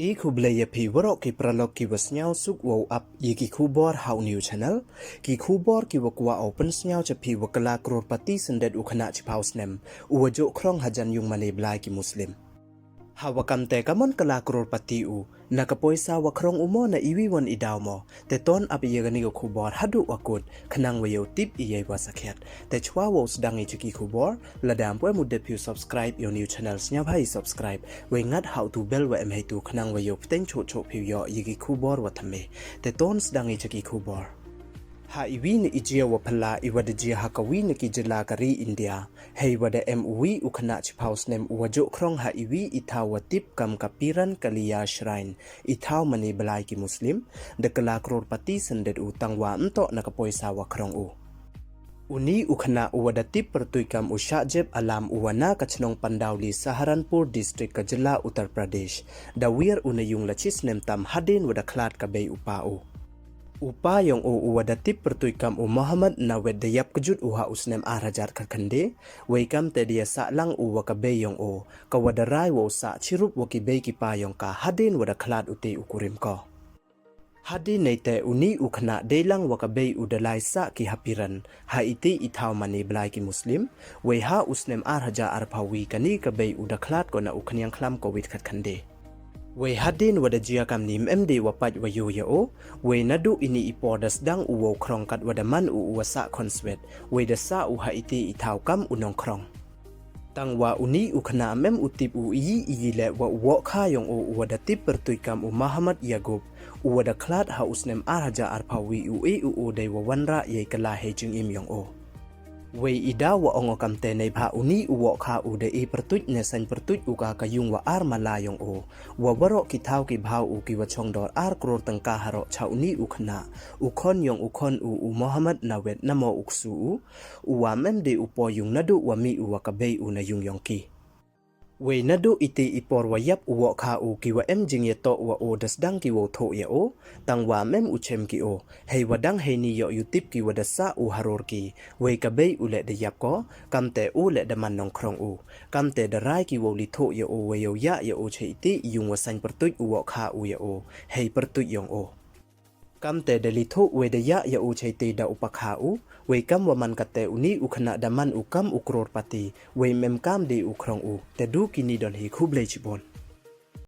Kublaya pi warok ki pralog ki wasnyaw suk wow up ye ki kubor how new channel ki kubor ki wakwa open snyaw cha pi wakala Crorepati syndet ukhana chi paus nem uwajo krong hajan yung mane blai ki muslim hawakam te kamon kala Crorepati u nakapoisa wakrong umo na iwiwan idaw mo te ton ap yegani ko kubor hadu wakut khanang wayo tip iyay wasakhet te chwa wo sdangi chiki kubor ladam pwe mu de subscribe your new channel snya bhai subscribe we ngat how to bell wa em tu khanang wayo pten cho cho phi yo yigi kubor wa thame te ton sdangi chiki kubor ha iwi ni ijia wa phala iwada jia hakawi ni ki jila kari India hei wada MUI ukhana chi paus nem uwajo krong ha iwi ithaw wa tip kam kapiran kaliya shrine ithaw mani balai ki muslim de kala Crorepati syndet u tangwa mto nakapoisa wa krong u uni ukhana uwada tip pertuikam ushajeb alam uwana kachnong pandawli Saharanpur district ka jila Uttar Pradesh da wir unayung lachis nem tam hadin wada klat ka bay upa u upa yang uwada tip pertuikam Muhammad na wedayap kejut uha usnem arajar karkande waikam te dia sa lang wakabe yang kawadarai wa sa chirup wakibe kipa yang ka hadin wada klat uti ukurim ko hadin neite uni ukhna delang wakabe udalai sa ki hapiran ha iti ithaw mani blai ki muslim weha usnem araja arpawi kani kabe udaklat ko na ukhnyang khlam covid khatkande we hadin wada jia kam nim MD wapat wayo yao we nadu ini ipodas dang uwo krong kat wada man uwasa konswet we da sa uha iti ithaw kam Nongkhrong tangwa uni ukhna mem utip iyi le wa wo kha yong wada tip pertuikam Muhammad Yagub wada klat ha usnem araja arpawi dei wa wanra ye kala hejing im yong we ida wa ongokam te nei pha uni uwo kha de pertuj ne san pertuj uka kayung wa ar malayong wa waro ki thaw ki bhau ki wa chongdor ar kror tangka haro cha uni ukhna ukhon yong ukhon Muhammad nawet namo uksu wa mem de upo yung nadu wa mi wa kabe na yung yong ki we nadu iti ipor wa yap uwo kha ki wa em jing ye to wa das dang ki wo tho ye tangwa mem uchem ki hei wadang hei ni yo yutip ki wadasa haror ki we kabe ule de yap ko kamte ule de man Nongkhrong kamte de rai ki wo li tho ye we yo ya ye che iti yung wa san pertuj uwo kha ye hei pertuj yong kamte de li tho we de ya ye che te da upakha we kam wa man kate uni ukhna daman ukam Crorepati we mem kam de ukrong te du kini don hi khublei chibon